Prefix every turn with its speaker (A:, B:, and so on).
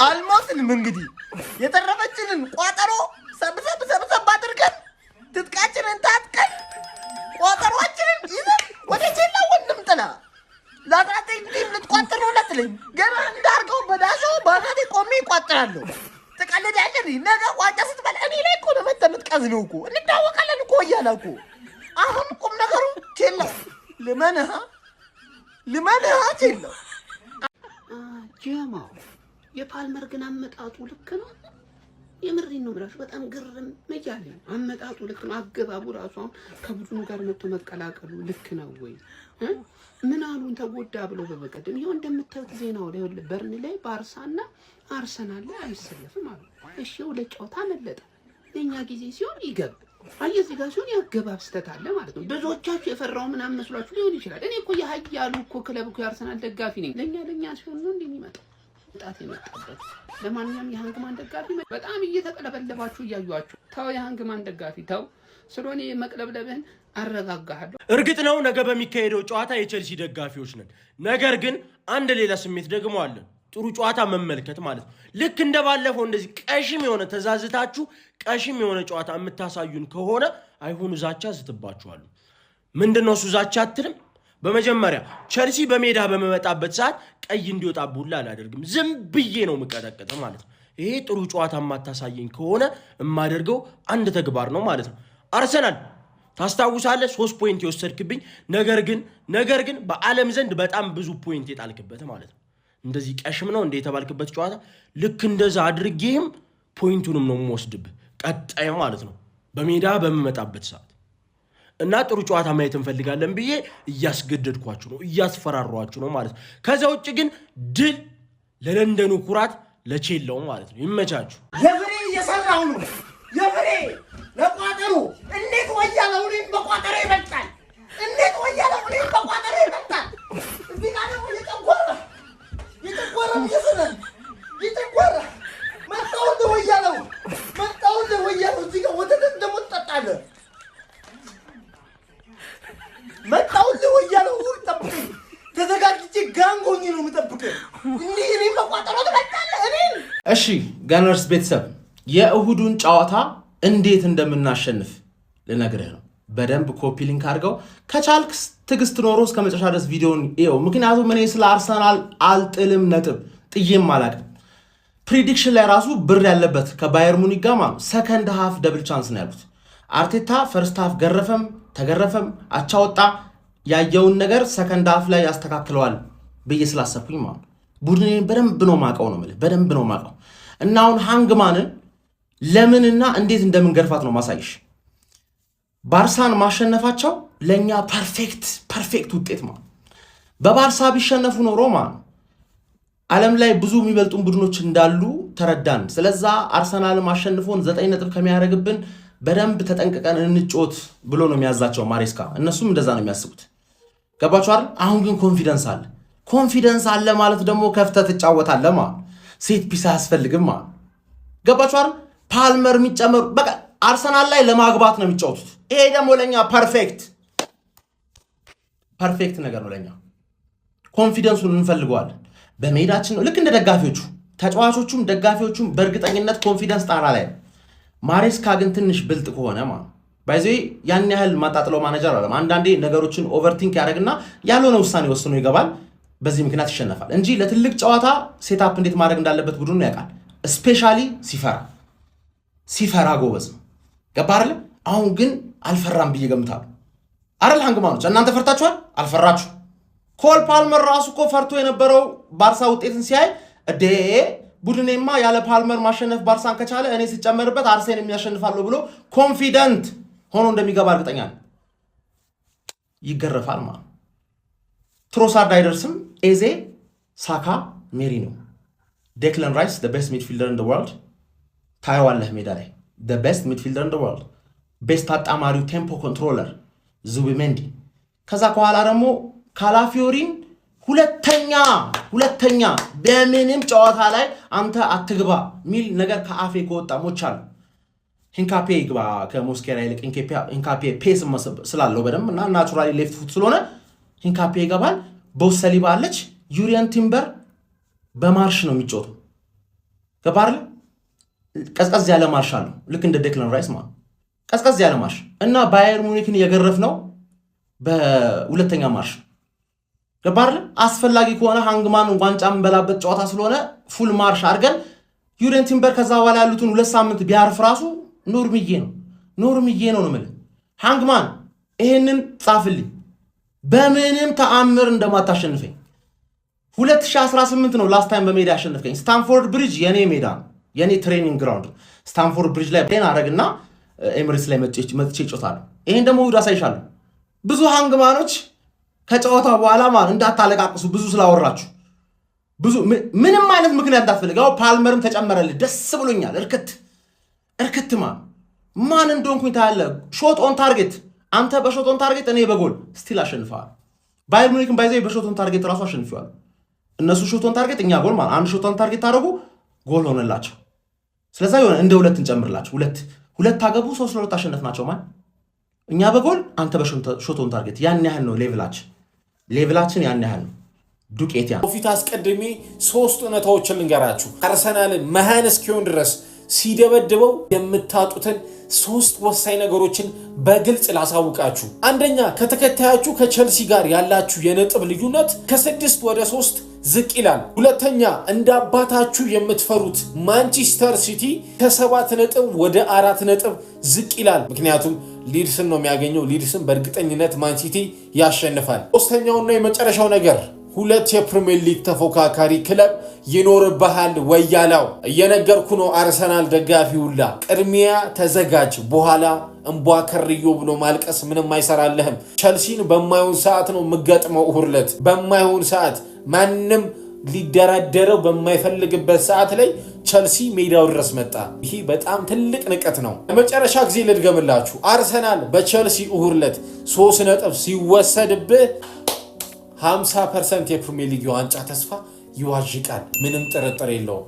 A: አልሞትንም እንግዲህ የተረፈችንን ቋጠሮ ሰብሰብ አድርገን ትጥቃችንን ታጥቀን ቋጠሮአችንን ይዘን ወደ ቼላ ወንድም ጥላ ላታቴን ልትቋጥር ነው ለትለኝ ገና እንዳርገው በዳሾ ባናቴ ቆሜ ይቋጥራለሁ። ትቀልዳለህ ነገ ዋንጫ ስትበላ እኔ ላይ እኮ ነው የምትቀዝነው እኮ እንዳወቃለን እኮ እያለ እኮ አሁን ቁም ነገሩ ቼላ ልመንሃ ቼላ
B: ጀማው የፓልመር ግን አመጣጡ ልክ ነው። የምሬን ነው ብላችሁ በጣም ግርም መያለኝ አመጣጡ ልክ ነው። አገባቡ ራሱ ከቡድኑ ጋር መጥቶ መቀላቀሉ ልክ ነው ወይ? ምን አሉን ተጎዳ ብሎ በበቀደም ይሄው እንደምታዩት ዜናው ላይ ወለ በርን ላይ ባርሳና አርሰናል ላይ አይሰለፍም አሉ። እሺ ሁለት ጨዋታ መለጠ። ለኛ ጊዜ ሲሆን ይገብ አየዚህ ጋር ሲሆን ያገባብ ስተት አለ ማለት ነው። ብዙዎቻችሁ የፈራው ምናምን መስሏችሁ ሊሆን ይችላል። እኔ እኮ ያያሉ እኮ ክለብ እኮ አርሰናል ደጋፊ ነኝ። ለኛ ሲሆን ነው እንደሚመጣው ጣት የመጣበት። ለማንኛውም የሃንግማን ደጋፊ በጣም እየተቀለበለባችሁ እያዩአችሁ ተው፣ የሃንግማን ደጋፊ ተው። ስለሆነ መቅለብለብህን አረጋጋሃለሁ።
C: እርግጥ ነው ነገ በሚካሄደው ጨዋታ የቼልሲ ደጋፊዎች ነን። ነገር ግን አንድ ሌላ ስሜት ደግሞ አለን። ጥሩ ጨዋታ መመልከት ማለት ነው። ልክ እንደባለፈው እንደዚህ ቀሽም የሆነ ተዛዝታችሁ ቀሽም የሆነ ጨዋታ የምታሳዩን ከሆነ አይሆኑ ዛቻ ዝትባችኋለሁ። ምንድነው እሱ ዛቻ አትልም? በመጀመሪያ ቼልሲ በሜዳ በመመጣበት ሰዓት ቀይ እንዲወጣ ቡላ አላደርግም። ዝም ብዬ ነው የምቀጠቅጥ ማለት ነው። ይሄ ጥሩ ጨዋታ የማታሳየኝ ከሆነ የማደርገው አንድ ተግባር ነው ማለት ነው። አርሰናል ታስታውሳለህ 3 ፖይንት የወሰድክብኝ፣ ነገር ግን በዓለም ዘንድ በጣም ብዙ ፖይንት የጣልክበት ማለት ነው። እንደዚህ ቀሽም ነው እንደ የተባልክበት ጨዋታ ልክ እንደዛ አድርጌም ፖይንቱንም ነው የምወስድብህ ቀጣይ ማለት ነው በሜዳ በመመጣበት ሰዓት እና ጥሩ ጨዋታ ማየት እንፈልጋለን ብዬ እያስገደድኳችሁ ነው እያስፈራሯችሁ ነው ማለት ነው። ከዛ ውጭ ግን ድል ለለንደኑ ኩራት ለቼላው ማለት ነው። ይመቻችሁ።
A: የፍሬ እየሰራው ነው የፍሬ ለቋጠሩ እንዴት ወያለው ነው በቋጠሩ ይመጣል። እንዴት ወያለው ነው በቋጠሩ ይመጣል። እዚህ ጋር ነው የተቆራ ይተቆራ መጣው ወያለው እዚህ ጋር ወተት እንደምትጠጣለ መጣው ወያለው ጠብቅ ተዘጋጅቼ ጋንጎኝ ነው የምጠብቅ እንዴ እኔ በቋጠሩ ትመጣለህ እኔ።
D: እሺ ጋነርስ ቤተሰብ የእሁዱን ጨዋታ እንዴት እንደምናሸንፍ ልነግርህ ነው። በደንብ ኮፒ ሊንክ አድርገው ከቻልክ ትግስት ኖሮ እስከ መጨረሻ ድረስ ቪዲዮን ይኸው። ምክንያቱም እኔ ስለ አርሰናል አልጥልም ነጥብ ጥዬም አላቅም። ፕሪዲክሽን ላይ ራሱ ብር ያለበት ከባየር ሙኒክ ጋር ማለት ሰከንድ ሃፍ ደብል ቻንስ ነው ያሉት። አርቴታ ፈርስት ሃፍ ገረፈም ተገረፈም አቻወጣ ያየውን ነገር ሰከንድ ሃፍ ላይ ያስተካክለዋል ብዬ ስላሰብኩኝ ማለት ቡድኔን በደንብ ነው ማቀው ነው ማለት በደንብ ነው ማቀው። እና አሁን ሃንግማንን ለምንና እንዴት እንደምንገርፋት ነው ማሳይሽ። ባርሳን ማሸነፋቸው ለኛ ፐርፌክት ውጤት ማለት በባርሳ ቢሸነፉ ኖሮ ማለት ዓለም ላይ ብዙ የሚበልጡን ቡድኖች እንዳሉ ተረዳን። ስለዛ አርሰናል ማሸነፉን 9 ነጥብ ከሚያደርግብን በደንብ ተጠንቅቀን እንጮት ብሎ ነው የሚያዛቸው ማሬስካ። እነሱም እንደዛ ነው የሚያስቡት። ገባችሁ አይደል? አሁን ግን ኮንፊደንስ አለ ማለት ደግሞ ከፍተህ ትጫወታለህ ማለት ሴት ፒስ አያስፈልግም ማለት ገባችሁ አይደል? ፓልመር የሚጨመሩ በቃ አርሰናል ላይ ለማግባት ነው የሚጫወቱት። ይሄ ደግሞ ለኛ ፐርፌክት ነገር ነው። ለኛ ኮንፊደንሱን እንፈልገዋለን በሜዳችን ነው። ልክ እንደ ደጋፊዎቹ ተጫዋቾቹም ደጋፊዎቹም በእርግጠኝነት ኮንፊደንስ ጣራ ላይ ነው። ማሬስካ ግን ትንሽ ብልጥ ከሆነ ማለት ባይዘ ያን ያህል ማጣጥለው ማኔጀር አይደለም። አንዳንዴ ነገሮችን ኦቨርቲንክ ያደርግና ያልሆነ ውሳኔ ወስኖ ይገባል። በዚህ ምክንያት ይሸነፋል እንጂ ለትልቅ ጨዋታ ሴትአፕ እንዴት ማድረግ እንዳለበት ቡድኑ ያውቃል። ስፔሻሊ ሲፈራ ጎበዝ ነው። ገባ አይደል? አሁን ግን አልፈራም ብዬ ገምታለሁ አይደል? ሃንግማኖች እናንተ ፈርታችኋል? አልፈራችሁ። ኮል ፓልመር ራሱ እኮ ፈርቶ የነበረው ባርሳ ውጤትን ሲያይ እዴ ቡድኔማ ያለ ፓልመር ማሸነፍ ባርሳን ከቻለ እኔ ሲጨመርበት አርሴን የሚያሸንፋለሁ ብሎ ኮንፊደንት ሆኖ እንደሚገባ እርግጠኛ ነኝ። ይገረፋል ማለት ትሮሳርድ አይደርስም። ኤዜ፣ ሳካ፣ ሜሪኖ፣ ዴክለን ራይስ the best midfielder in the world ታየዋለህ ሜዳ ላይ the best midfielder in the world ቤስት አጣማሪው ቴምፖ ኮንትሮለር ዙቢሜንዲ። ከዛ ከኋላ ደግሞ ካላፊዮሪን ሁለተኛ በምንም ጨዋታ ላይ አንተ አትግባ ሚል ነገር ከአፌ ከወጣ ሞቻለሁ። ሂንካፔ ይግባ ከሞስኬራ ይልቅ ሂንካፔ ፔስ ስላለው በደንብ እና ናቹራሊ ሌፍት ፉት ስለሆነ ሂንካፔ ይገባል። ቦሰሊባ አለች። ዩሪያን ቲምበር በማርሽ ነው የሚጫወተው። ገባህ? ቀዝቀዝ ያለ ማርሽ አለው ልክ እንደ ዴክላን ራይስ ማለት ቀዝቀዝ ያለ ማርሽ እና ባየር ሙኒክን የገረፍ ነው በሁለተኛ ማርሽ ገባህ? አስፈላጊ ከሆነ ሃንግማን ዋንጫ የምንበላበት ጨዋታ ስለሆነ ፉል ማርሽ አድርገን ዩሬን ቲምበር ከዛ በኋላ ያሉትን 2 ሳምንት ቢያርፍ ራሱ ኖርምዬ ነው የምልህ። ሃንግማን ይሄንን ጻፍልኝ፣ በምንም ተአምር እንደማታሸንፈኝ። 2018 ነው ላስት ታይም በሜዳ ያሸነፍከኝ። ስታንፎርድ ብሪጅ የኔ ሜዳ ነው፣ የኔ ትሬኒንግ ግራውንድ። ስታንፎርድ ብሪጅ ላይ ፕሌን አረግና ኤምሬትስ ላይ መጥቼ እጮታለሁ። ይሄን ደግሞ እሑድ አሳይሻለሁ። ብዙ ሃንግማኖች ከጨዋታ በኋላ ማለት እንዳታለቃቅሱ ብዙ ስላወራችሁ ብዙ ምንም አይነት ምክንያት እንዳትፈልጋው። ፓልመርም ተጨመረልህ፣ ደስ ብሎኛል። እርክት ማን እንደሆንኩኝ ታያለህ። ሾት ኦን ታርጌት፣ አንተ በሾት ኦን ታርጌት፣ እኔ በጎል ስቲል አሸንፈዋል። ባየር ሙኒክን ባይዘው በሾት ኦን ታርጌት ራሱ አሸንፈዋል። እነሱ ሾት ኦን ታርጌት፣ እኛ ጎል ማለት አንድ ሾት ኦን ታርጌት ታደርጉ ጎል ሆነላቸው። ስለዛ የሆነ እንደ ሁለት እንጨምርላቸው። ሁለት አገቡ 3-2 አሸነፍናቸው ማለት እኛ በጎል አንተ በሾት ኦን ታርጌት። ያን ያህል ነው ሌቭላችን ያን ያህል ነው። ዱቄት
E: ፊት አስቀድሜ 3 እውነታዎችን ልንገራችሁ። አርሰናልን መሃን እስኪሆን ድረስ ሲደበድበው የምታጡትን 3 ወሳኝ ነገሮችን በግልጽ ላሳውቃችሁ። አንደኛ፣ ከተከታያችሁ ከቸልሲ ጋር ያላችሁ የነጥብ ልዩነት ከ6 ወደ 3 ዝቅ ይላል። ሁለተኛ፣ እንደ አባታችሁ የምትፈሩት ማንቸስተር ሲቲ ከ7 ነጥብ ወደ 4 ነጥብ ዝቅ ይላል። ምክንያቱም ሊድስን ነው የሚያገኘው። ሊድስን በእርግጠኝነት ማንሲቲ ያሸንፋል። ሶስተኛውና የመጨረሻው ነገር 2 የፕሪሚየር ሊግ ተፎካካሪ ክለብ ይኖርብሃል ወያላው። እየነገርኩ ነው አርሰናል ደጋፊ ሁላ፣ ቅድሚያ ተዘጋጅ፣ በኋላ እንቧ ከርዮ ብሎ ማልቀስ ምንም አይሰራልህም። ቸልሲን በማይሆን ሰዓት ነው የምገጥመው እሁድ ዕለት። በማይሆን ሰዓት ማንም ሊደራደረው በማይፈልግበት ሰዓት ላይ ቸልሲ ሜዳው ድረስ መጣ። ይሄ በጣም ትልቅ ንቀት ነው። ለመጨረሻ ጊዜ ልድገምላችሁ፣ አርሰናል በቸልሲ እሁድ ዕለት 3 ነጥብ ሲወሰድብህ 50% የፕሪሚየር ሊግ ዋንጫ ተስፋ ይዋዥቃል። ምንም ጥርጥር የለውም።